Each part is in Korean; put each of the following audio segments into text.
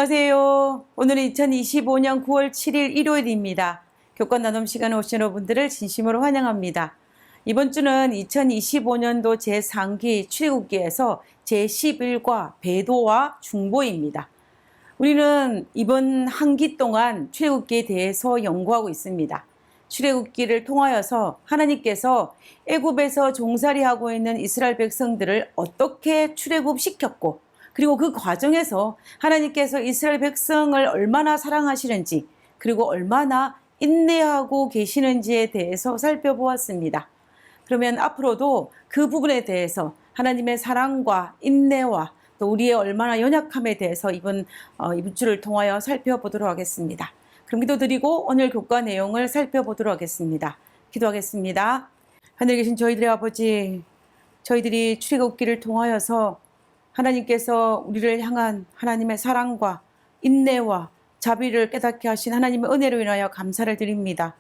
안녕하세요. 오늘은 2025년 9월 7일 일요일입니다. 교권 나눔 시간에 오신 여러분들을 진심으로 환영합니다. 이번 주는 2025년도 제3기 출애굽기에서 제11과 배도와 중보입니다. 우리는 이번 한 기 동안 출애굽기에 대해서 연구하고 있습니다. 출애굽기를 통하여서 하나님께서 애굽에서 종살이하고 있는 이스라엘 백성들을 어떻게 출애굽시켰고, 그리고 그 과정에서 하나님께서 이스라엘 백성을 얼마나 사랑하시는지, 그리고 얼마나 인내하고 계시는지에 대해서 살펴보았습니다. 그러면 앞으로도 그 부분에 대해서 하나님의 사랑과 인내와 또 우리의 얼마나 연약함에 대해서 이번 주를 통하여 살펴보도록 하겠습니다. 그럼 기도드리고 오늘 교과 내용을 살펴보도록 하겠습니다. 기도하겠습니다. 하늘에 계신 저희들의 아버지, 저희들이 출애굽기를 통하여서 하나님께서 우리를 향한 하나님의 사랑과 인내와 자비를 깨닫게 하신 하나님의 은혜로 인하여 감사를 드립니다.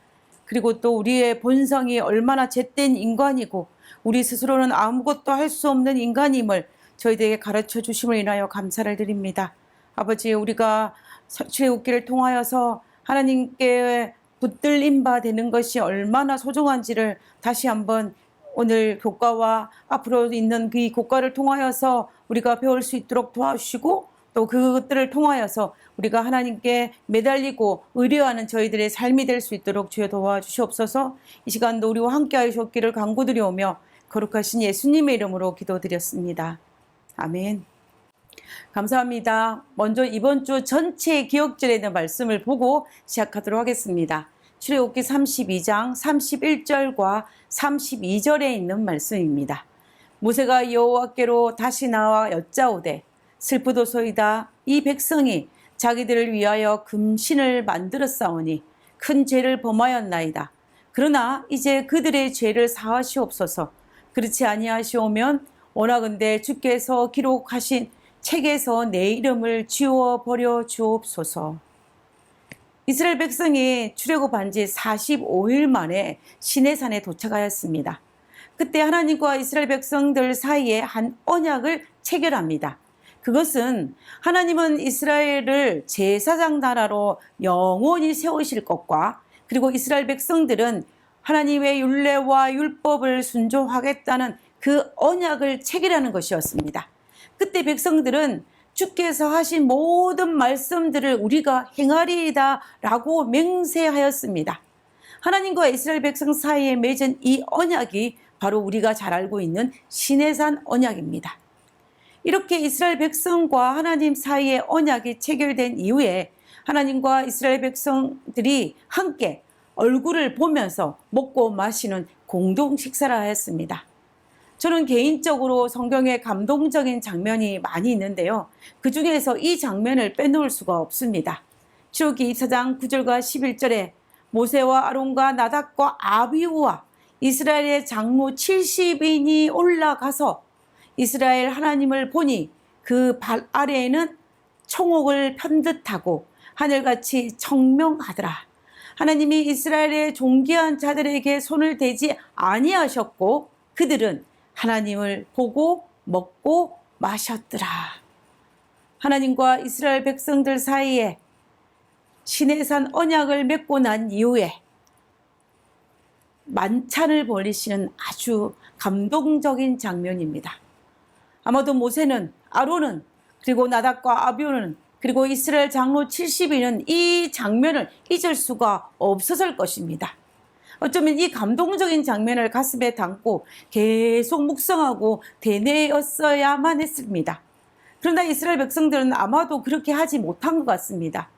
그리고 또 우리의 본성이 얼마나 젬된 인간이고 우리 스스로는 아무것도 할 수 없는 인간임을 저희들에게 가르쳐 주심을 인하여 감사를 드립니다. 아버지, 우리가 출애굽기를 통하여서 하나님께 붙들림 바 되는 것이 얼마나 소중한지를 다시 한번 오늘 교과와 앞으로 있는 그 교과를 통하여서 우리가 배울 수 있도록 도와주시고, 또 그것들을 통하여서 우리가 하나님께 매달리고 의뢰하는 저희들의 삶이 될 수 있도록 주여 도와주시옵소서. 이 시간도 우리와 함께 하시옵기를 간구드리오며 거룩하신 예수님의 이름으로 기도드렸습니다. 아멘. 감사합니다. 먼저 이번 주 전체 기억절에 있는 말씀을 보고 시작하도록 하겠습니다. 출애굽기 32장 31절과 32절에 있는 말씀입니다. 모세가 여호와께로 다시 나와 여짜오되 슬프도소이다. 이 백성이 자기들을 위하여 금신을 만들었사오니 큰 죄를 범하였나이다. 그러나 이제 그들의 죄를 사하시옵소서. 그렇지 아니하시오면 원하건대 주께서 기록하신 책에서 내 이름을 지워버려 주옵소서. 이스라엘 백성이 출애굽한 지 45일 만에 시내산에 도착하였습니다. 그때 하나님과 이스라엘 백성들 사이에 한 언약을 체결합니다. 그것은 하나님은 이스라엘을 제사장 나라로 영원히 세우실 것과, 그리고 이스라엘 백성들은 하나님의 율례와 율법을 순종하겠다는 그 언약을 체결하는 것이었습니다. 그때 백성들은 주께서 하신 모든 말씀들을 우리가 행하리이다 라고 맹세하였습니다. 하나님과 이스라엘 백성 사이에 맺은 이 언약이 바로 우리가 잘 알고 있는 시내산 언약입니다. 이렇게 이스라엘 백성과 하나님 사이에 언약이 체결된 이후에 하나님과 이스라엘 백성들이 함께 얼굴을 보면서 먹고 마시는 공동 식사를 하였습니다. 저는 개인적으로 성경에 감동적인 장면이 많이 있는데요. 그 중에서 이 장면을 빼놓을 수가 없습니다. 출애굽기 24장 9절과 11절에 모세와 아론과 나답과 아비후와 이스라엘의 장로 70인이 올라가서 이스라엘 하나님을 보니 그 발 아래에는 총옥을 편듯하고 하늘같이 청명하더라. 하나님이 이스라엘의 존귀한 자들에게 손을 대지 아니하셨고 그들은 하나님을 보고 먹고 마셨더라. 하나님과 이스라엘 백성들 사이에 시내산 언약을 맺고 난 이후에 만찬을 벌이시는 아주 감동적인 장면입니다. 아마도 모세는, 아론은, 그리고 나답과 아비후는, 그리고 이스라엘 장로 70인은 이 장면을 잊을 수가 없었을 것입니다. 어쩌면 이 감동적인 장면을 가슴에 담고 계속 묵상하고 되뇌었어야만 했습니다. 그러나 이스라엘 백성들은 아마도 그렇게 하지 못한 것 같습니다.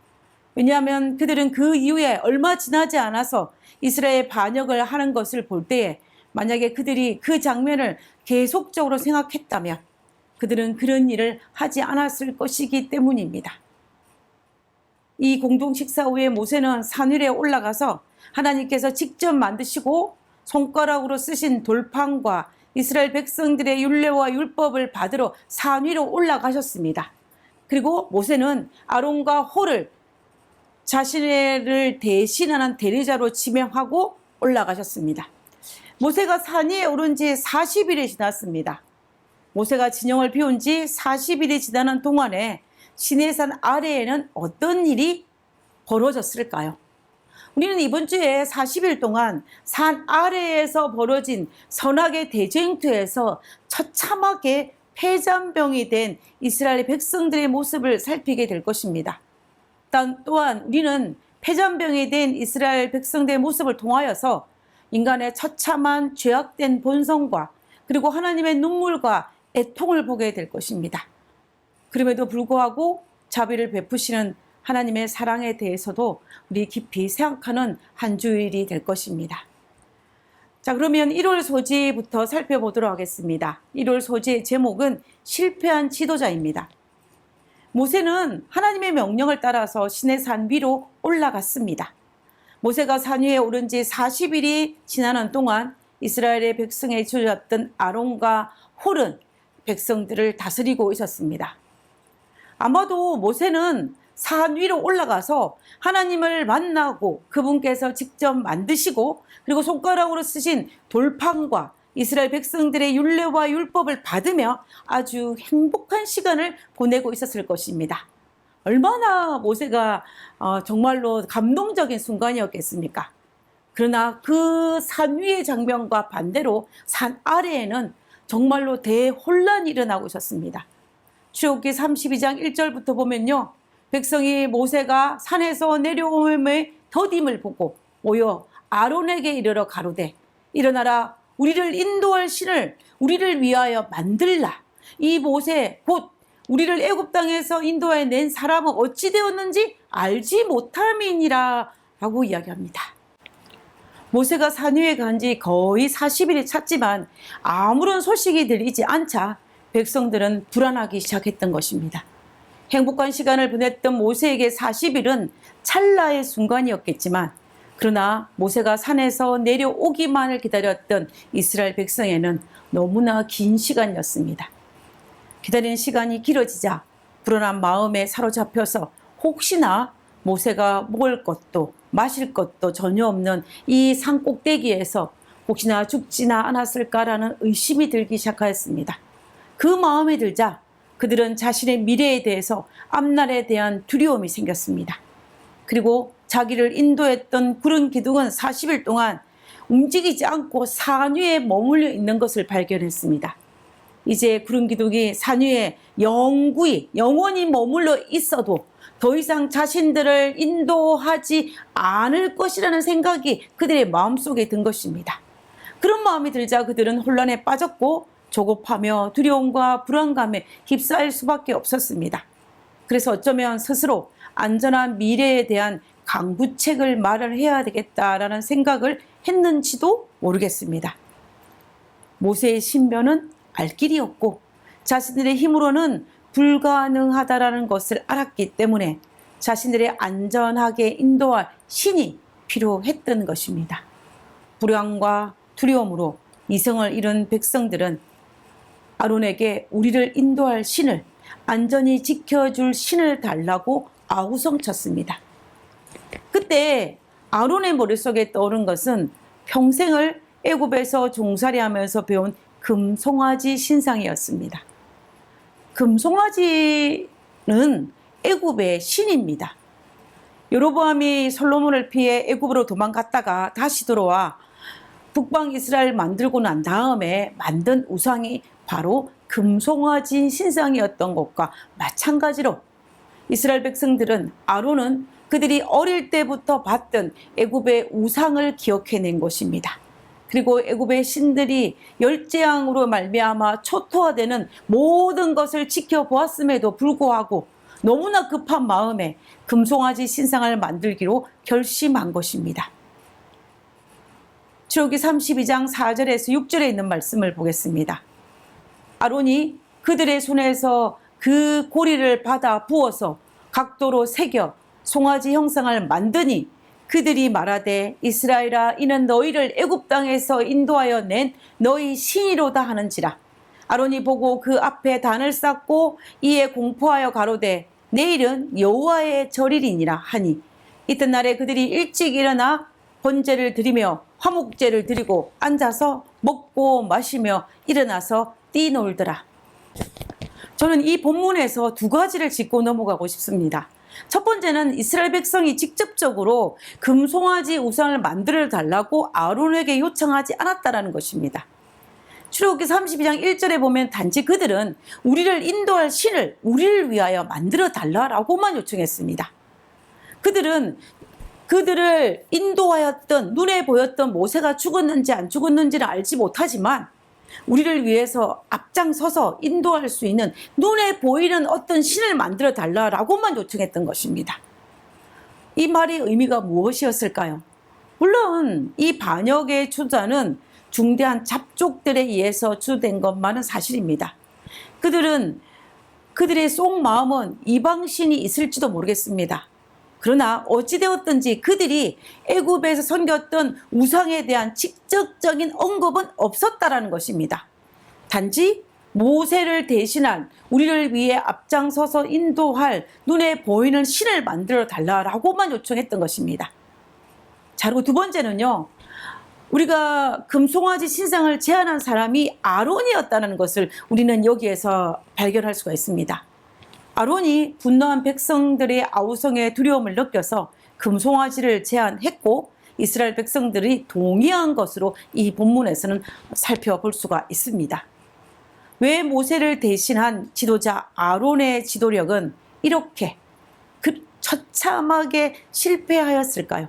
왜냐하면 그들은 그 이후에 얼마 지나지 않아서 이스라엘 반역을 하는 것을 볼 때에 만약에 그들이 그 장면을 계속적으로 생각했다면 그들은 그런 일을 하지 않았을 것이기 때문입니다. 이 공동 식사 후에 모세는 산 위에 올라가서 하나님께서 직접 만드시고 손가락으로 쓰신 돌판과 이스라엘 백성들의 율례와 율법을 받으러 산 위로 올라가셨습니다. 그리고 모세는 아론과 홀을 자신을 대신하는 대리자로 지명하고 올라가셨습니다. 모세가 산 위에 오른 지 40일이 지났습니다. 모세가 진영을 피운 지 40일이 지나는 동안에 시내산 아래에는 어떤 일이 벌어졌을까요? 우리는 이번 주에 40일 동안 산 아래에서 벌어진 선악의 대쟁투에서 처참하게 폐잔병이 된 이스라엘 백성들의 모습을 살피게 될 것입니다. 또한 우리는 폐잔병이 된 이스라엘 백성들의 모습을 통하여서 인간의 처참한 죄악된 본성과 그리고 하나님의 눈물과 애통을 보게 될 것입니다. 그럼에도 불구하고 자비를 베푸시는 하나님의 사랑에 대해서도 우리 깊이 생각하는 한 주일이 될 것입니다. 자, 그러면 1월 소지부터 살펴보도록 하겠습니다. 1월 소지의 제목은 실패한 지도자입니다. 모세는 하나님의 명령을 따라서 시내산 위로 올라갔습니다. 모세가 산 위에 오른 지 40일이 지나는 동안 이스라엘의 백성의 지도자였던 아론과 홀은 백성들을 다스리고 있었습니다. 아마도 모세는 산 위로 올라가서 하나님을 만나고 그분께서 직접 만드시고 그리고 손가락으로 쓰신 돌판과 이스라엘 백성들의 율례와 율법을 받으며 아주 행복한 시간을 보내고 있었을 것입니다. 얼마나 모세가 정말로 감동적인 순간이었겠습니까? 그러나 그 산 위의 장면과 반대로 산 아래에는 정말로 대혼란이 일어나고 있었습니다. 출애굽기 32장 1절부터 보면요, 백성이 모세가 산에서 내려옴의 더딤을 보고 모여 아론에게 이르러 가로되 일어나라, 우리를 인도할 신을 우리를 위하여 만들라. 이 모세 곧 우리를 애굽 땅에서 인도해 낸 사람은 어찌 되었는지 알지 못함이니라 라고 이야기합니다. 모세가 산 위에 간 지 거의 40일이 찼지만 아무런 소식이 들리지 않자 백성들은 불안하기 시작했던 것입니다. 행복한 시간을 보냈던 모세에게 40일은 찰나의 순간이었겠지만 그러나 모세가 산에서 내려오기만을 기다렸던 이스라엘 백성에는 너무나 긴 시간이었습니다. 기다리는 시간이 길어지자 불안한 마음에 사로잡혀서 혹시나 모세가 먹을 것도 마실 것도 전혀 없는 이 산 꼭대기에서 혹시나 죽지나 않았을까라는 의심이 들기 시작하였습니다. 그 마음에 들자 그들은 자신의 미래에 대해서 앞날에 대한 두려움이 생겼습니다. 그리고 자기를 인도했던 구름 기둥은 40일 동안 움직이지 않고 산 위에 머물러 있는 것을 발견했습니다. 이제 구름 기둥이 산 위에 영원히 머물러 있어도 더 이상 자신들을 인도하지 않을 것이라는 생각이 그들의 마음속에 든 것입니다. 그런 마음이 들자 그들은 혼란에 빠졌고 조급하며 두려움과 불안감에 휩싸일 수밖에 없었습니다. 그래서 어쩌면 스스로 안전한 미래에 대한 강구책을 마련해야 되겠다라는 생각을 했는지도 모르겠습니다. 모세의 신변은 알 길이 없고 자신들의 힘으로는 불가능하다라는 것을 알았기 때문에 자신들의 안전하게 인도할 신이 필요했던 것입니다. 불안과 두려움으로 이성을 잃은 백성들은 아론에게 우리를 인도할 신을, 안전히 지켜줄 신을 달라고 아우성쳤습니다. 그때 아론의 머릿속에 떠오른 것은 평생을 애굽에서 종살이하면서 배운 금송아지 신상이었습니다. 금송아지는 애굽의 신입니다. 여로보암이 솔로몬을 피해 애굽으로 도망갔다가 다시 들어와 북방 이스라엘 만들고 난 다음에 만든 우상이 바로 금송아지 신상이었던 것과 마찬가지로 이스라엘 백성들은 아론은 그들이 어릴 때부터 봤던 애굽의 우상을 기억해낸 것입니다. 그리고 애굽의 신들이 열재앙으로 말미암아 초토화되는 모든 것을 지켜보았음에도 불구하고 너무나 급한 마음에 금송아지 신상을 만들기로 결심한 것입니다. 출애굽기 32장 4절에서 6절에 있는 말씀을 보겠습니다. 아론이 그들의 손에서 그 고리를 받아 부어서 각도로 새겨 송아지 형상을 만드니 그들이 말하되 이스라엘아 이는 너희를 애굽 땅에서 인도하여 낸 너희 신이로다 하는지라. 아론이 보고 그 앞에 단을 쌓고 이에 공포하여 가로되 내일은 여호와의 절일이니라 하니 이튿날에 그들이 일찍 일어나 번제를 드리며 화목제를 드리고 앉아서 먹고 마시며 일어나서 뛰놀더라. 저는 이 본문에서 두 가지를 짚고 넘어가고 싶습니다. 첫 번째는 이스라엘 백성이 직접적으로 금송아지 우상을 만들어 달라고 아론에게 요청하지 않았다는 것입니다. 출애굽기 32장 1절에 보면 단지 그들은 우리를 인도할 신을 우리를 위하여 만들어 달라라고만 요청했습니다. 그들을 인도하였던, 눈에 보였던 모세가 죽었는지 안 죽었는지는 알지 못하지만 우리를 위해서 앞장서서 인도할 수 있는 눈에 보이는 어떤 신을 만들어 달라라고만 요청했던 것입니다. 이 말의 의미가 무엇이었을까요? 물론 이 반역의 주자는 중대한 잡족들에 의해서 주된 것만은 사실입니다. 그들의 속마음은 이방신이 있을지도 모르겠습니다. 그러나 어찌되었든지 그들이 애굽에서 섬겼던 우상에 대한 직접적인 언급은 없었다라는 것입니다. 단지 모세를 대신한 우리를 위해 앞장서서 인도할 눈에 보이는 신을 만들어 달라라고만 요청했던 것입니다. 자, 그리고 두 번째는요. 우리가 금송아지 신상을 제안한 사람이 아론이었다는 것을 우리는 여기에서 발견할 수가 있습니다. 아론이 분노한 백성들의 아우성의 두려움을 느껴서 금송아지를 제안했고 이스라엘 백성들이 동의한 것으로 이 본문에서는 살펴볼 수가 있습니다. 왜 모세를 대신한 지도자 아론의 지도력은 이렇게 처참하게 실패하였을까요?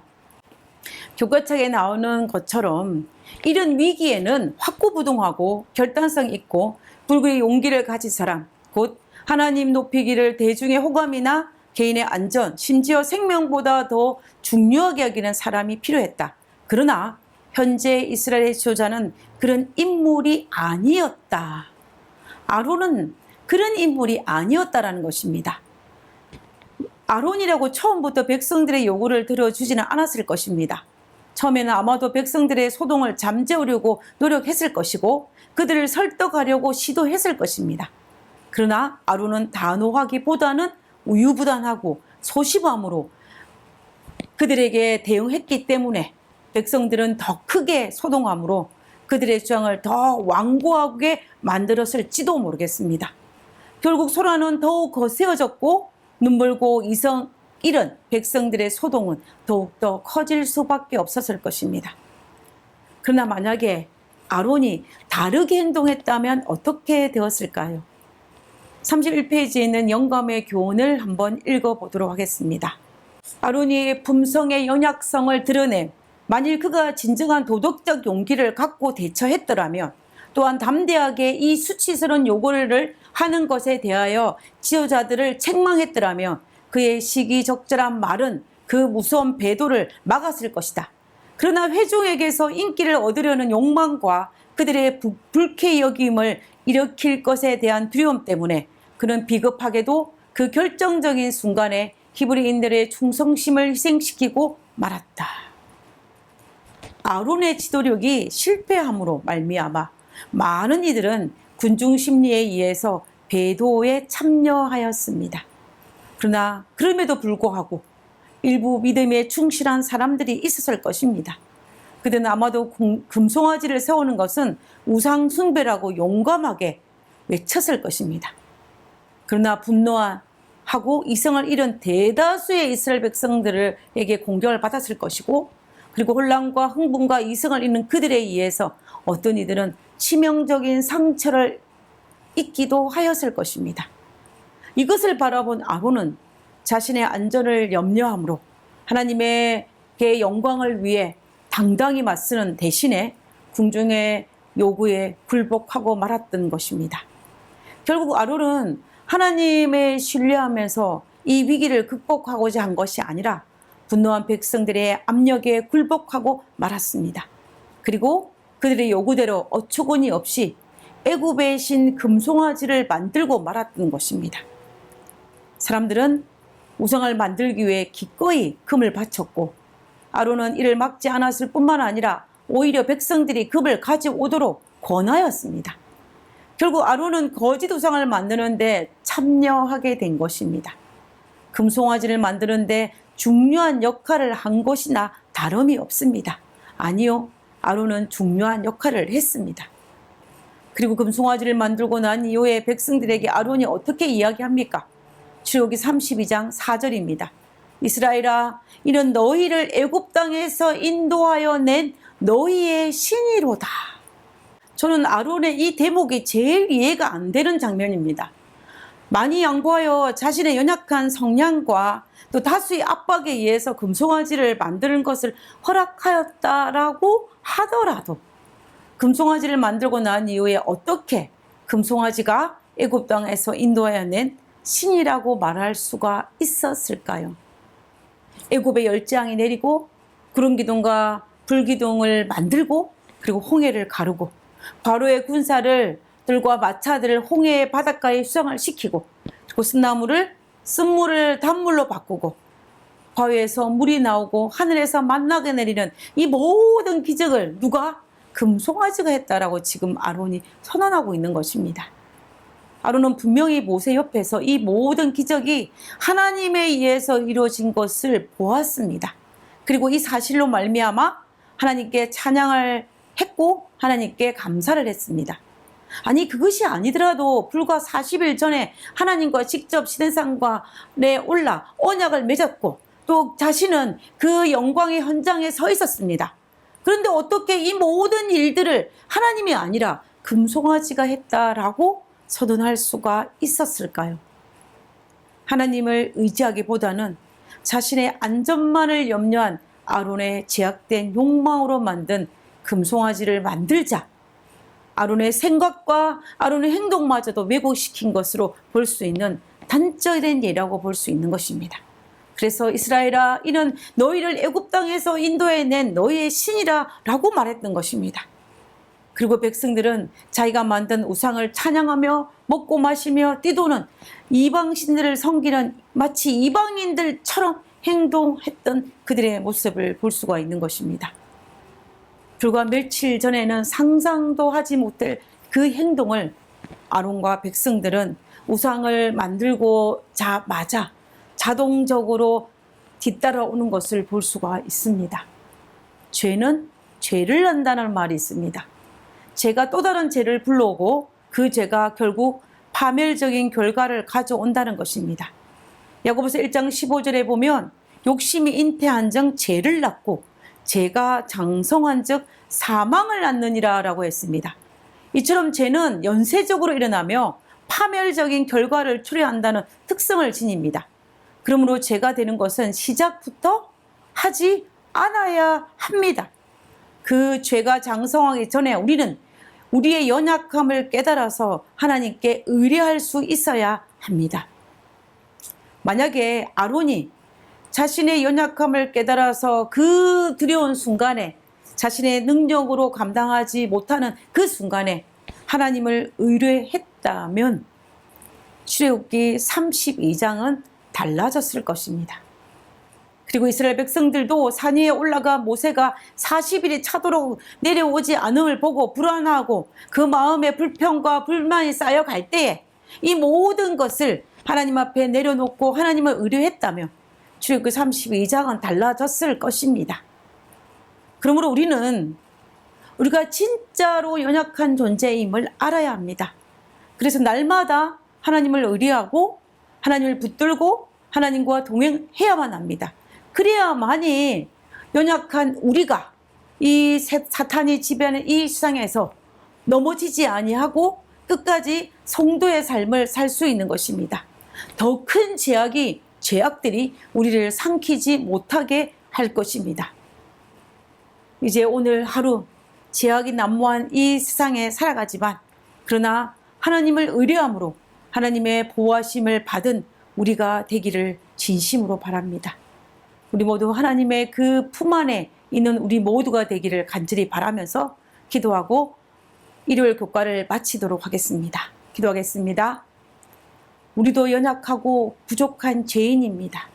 교과책에 나오는 것처럼 이런 위기에는 확고부동하고 결단성 있고 불굴의 용기를 가진 사람, 곧 하나님 높이기를 대중의 호감이나 개인의 안전, 심지어 생명보다 더 중요하게 여기는 사람이 필요했다. 그러나 현재 이스라엘의 지도자는 그런 인물이 아니었다. 아론은 그런 인물이 아니었다라는 것입니다. 아론이라고 처음부터 백성들의 요구를 들어주지는 않았을 것입니다. 처음에는 아마도 백성들의 소동을 잠재우려고 노력했을 것이고 그들을 설득하려고 시도했을 것입니다. 그러나 아론은 단호하기보다는 우유부단하고 소심함으로 그들에게 대응했기 때문에 백성들은 더 크게 소동함으로 그들의 주장을 더 완고하게 만들었을지도 모르겠습니다. 결국 소란은 더욱 거세어졌고 눈물고 이성 잃은 백성들의 소동은 더욱더 커질 수밖에 없었을 것입니다. 그러나 만약에 아론이 다르게 행동했다면 어떻게 되었을까요? 31페이지에 있는 영감의 교훈을 한번 읽어보도록 하겠습니다. 아론이 품성의 연약성을 드러내 만일 그가 진정한 도덕적 용기를 갖고 대처했더라면 또한 담대하게 이 수치스러운 요구를 하는 것에 대하여 지도자들을 책망했더라면 그의 시기적절한 말은 그 무서운 배도를 막았을 것이다. 그러나 회중에게서 인기를 얻으려는 욕망과 그들의 불쾌 여김을 일으킬 것에 대한 두려움 때문에 그는 비겁하게도 그 결정적인 순간에 히브리인들의 충성심을 희생시키고 말았다. 아론의 지도력이 실패함으로 말미암아 많은 이들은 군중 심리에 의해서 배도에 참여하였습니다. 그러나 그럼에도 불구하고 일부 믿음에 충실한 사람들이 있었을 것입니다. 그들은 아마도 금송아지를 세우는 것은 우상 숭배라고 용감하게 외쳤을 것입니다. 그러나 분노하고 이성을 잃은 대다수의 이스라엘 백성들에게 공격을 받았을 것이고 그리고 혼란과 흥분과 이성을 잃는 그들에 의해서 어떤 이들은 치명적인 상처를 입기도 하였을 것입니다. 이것을 바라본 아론은 자신의 안전을 염려함으로 하나님의 영광을 위해 당당히 맞서는 대신에 궁중의 요구에 굴복하고 말았던 것입니다. 결국 아론은 하나님을 신뢰하면서 이 위기를 극복하고자 한 것이 아니라 분노한 백성들의 압력에 굴복하고 말았습니다. 그리고 그들의 요구대로 어처구니 없이 애굽의 신 금송아지를 만들고 말았던 것입니다. 사람들은 우상을 만들기 위해 기꺼이 금을 바쳤고 아론은 이를 막지 않았을 뿐만 아니라 오히려 백성들이 금을 가져오도록 권하였습니다. 결국 아론은 거짓 우상을 만드는데 참여하게 된 것입니다. 금송아지를 만드는데 중요한 역할을 한 것이나 다름이 없습니다. 아니요, 아론은 중요한 역할을 했습니다. 그리고 금송아지를 만들고 난 이후에 백성들에게 아론이 어떻게 이야기합니까? 출애굽기 32장 4절입니다. 이스라엘아, 이는 너희를 애굽 땅에서 인도하여 낸 너희의 신이로다. 저는 아론의 이 대목이 제일 이해가 안 되는 장면입니다. 많이 양보하여 자신의 연약한 성량과 또 다수의 압박에 의해서 금송아지를 만드는 것을 허락하였다라고 하더라도 금송아지를 만들고 난 이후에 어떻게 금송아지가 애굽 땅에서 인도하여 낸 신이라고 말할 수가 있었을까요? 애굽에 열재앙이 내리고 구름기둥과 불기둥을 만들고 그리고 홍해를 가르고 바로의 군사를 들과 마차들을 홍해의 바닷가에 수상을 시키고 그리고 쓴물을 단물로 바꾸고 바위에서 물이 나오고 하늘에서 만나게 내리는 이 모든 기적을 누가? 금송아지가 했다라고 지금 아론이 선언하고 있는 것입니다. 아론은 분명히 모세 옆에서 이 모든 기적이 하나님에 의해서 이루어진 것을 보았습니다. 그리고 이 사실로 말미암아 하나님께 찬양을 했고 하나님께 감사를 했습니다. 아니 그것이 아니더라도 불과 40일 전에 하나님과 직접 시내산관에 올라 언약을 맺었고 또 자신은 그 영광의 현장에 서 있었습니다. 그런데 어떻게 이 모든 일들을 하나님이 아니라 금송아지가 했다라고 선언할 수가 있었을까요? 하나님을 의지하기보다는 자신의 안전만을 염려한 아론의 제약된 욕망으로 만든 금송아지를 만들자 아론의 생각과 아론의 행동마저도 왜곡시킨 것으로 볼 수 있는 단적인 예라고 볼 수 있는 것입니다. 그래서 이스라엘아, 이는 너희를 애굽 땅에서 인도해낸 너희의 신이라 라고 말했던 것입니다. 그리고 백성들은 자기가 만든 우상을 찬양하며 먹고 마시며 뛰도는 이방신들을 섬기는 마치 이방인들처럼 행동했던 그들의 모습을 볼 수가 있는 것입니다. 불과 며칠 전에는 상상도 하지 못할 그 행동을 아론과 백성들은 우상을 만들고자마자 자동적으로 뒤따라오는 것을 볼 수가 있습니다. 죄는 죄를 낳는다는 말이 있습니다. 죄가 또 다른 죄를 불러오고 그 죄가 결국 파멸적인 결과를 가져온다는 것입니다. 야고보서 1장 15절에 보면 욕심이 잉태한즉 죄를 낳고 죄가 장성한즉 사망을 낳느니라 라고 했습니다. 이처럼 죄는 연쇄적으로 일어나며 파멸적인 결과를 초래한다는 특성을 지닙니다. 그러므로 죄가 되는 것은 시작부터 하지 않아야 합니다. 그 죄가 장성하기 전에 우리는 우리의 연약함을 깨달아서 하나님께 의뢰할 수 있어야 합니다. 만약에 아론이 자신의 연약함을 깨달아서 그 두려운 순간에 자신의 능력으로 감당하지 못하는 그 순간에 하나님을 의뢰했다면 출애굽기 32장은 달라졌을 것입니다. 그리고 이스라엘 백성들도 산 위에 올라가 모세가 40일이 차도록 내려오지 않음을 보고 불안하고 그 마음에 불평과 불만이 쌓여갈 때에 이 모든 것을 하나님 앞에 내려놓고 하나님을 의뢰했다면 출애굽기 32장은 달라졌을 것입니다. 그러므로 우리가 진짜로 연약한 존재임을 알아야 합니다. 그래서 날마다 하나님을 의뢰하고 하나님을 붙들고 하나님과 동행해야만 합니다. 그래야만이 연약한 우리가 이 사탄이 지배하는 이 세상에서 넘어지지 아니하고 끝까지 성도의 삶을 살 수 있는 것입니다. 더 큰 죄악들이 우리를 삼키지 못하게 할 것입니다. 이제 오늘 하루 죄악이 난무한 이 세상에 살아가지만 그러나 하나님을 의뢰함으로 하나님의 보호하심을 받은 우리가 되기를 진심으로 바랍니다. 우리 모두 하나님의 그 품 안에 있는 우리 모두가 되기를 간절히 바라면서 기도하고 일요일 교과를 마치도록 하겠습니다. 기도하겠습니다. 우리도 연약하고 부족한 죄인입니다.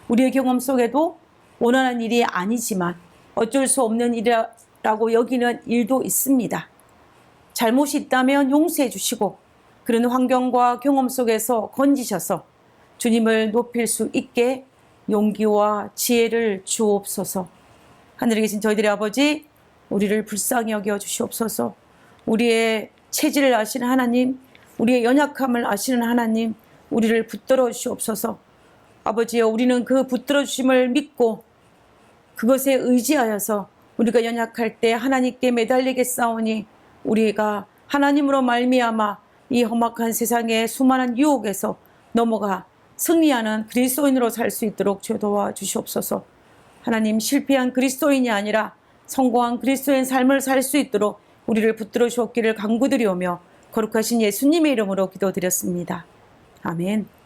우리의 경험 속에도 원하는 일이 아니지만 어쩔 수 없는 일이라고 여기는 일도 있습니다. 잘못이 있다면 용서해 주시고 그런 환경과 경험 속에서 건지셔서 주님을 높일 수 있게 용기와 지혜를 주옵소서. 하늘에 계신 저희들의 아버지, 우리를 불쌍히 여겨 주시옵소서. 우리의 체질을 아시는 하나님, 우리의 연약함을 아시는 하나님, 우리를 붙들어 주시옵소서. 아버지여, 우리는 그 붙들어 주심을 믿고 그것에 의지하여서 우리가 연약할 때 하나님께 매달리겠사오니 우리가 하나님으로 말미암아 이 험악한 세상의 수많은 유혹에서 넘어가 승리하는 그리스도인으로 살 수 있도록 주여 도와주시옵소서. 하나님, 실패한 그리스도인이 아니라 성공한 그리스도인 삶을 살 수 있도록 우리를 붙들어 주옵기를 간구드리오며 거룩하신 예수님의 이름으로 기도드렸습니다. 아멘.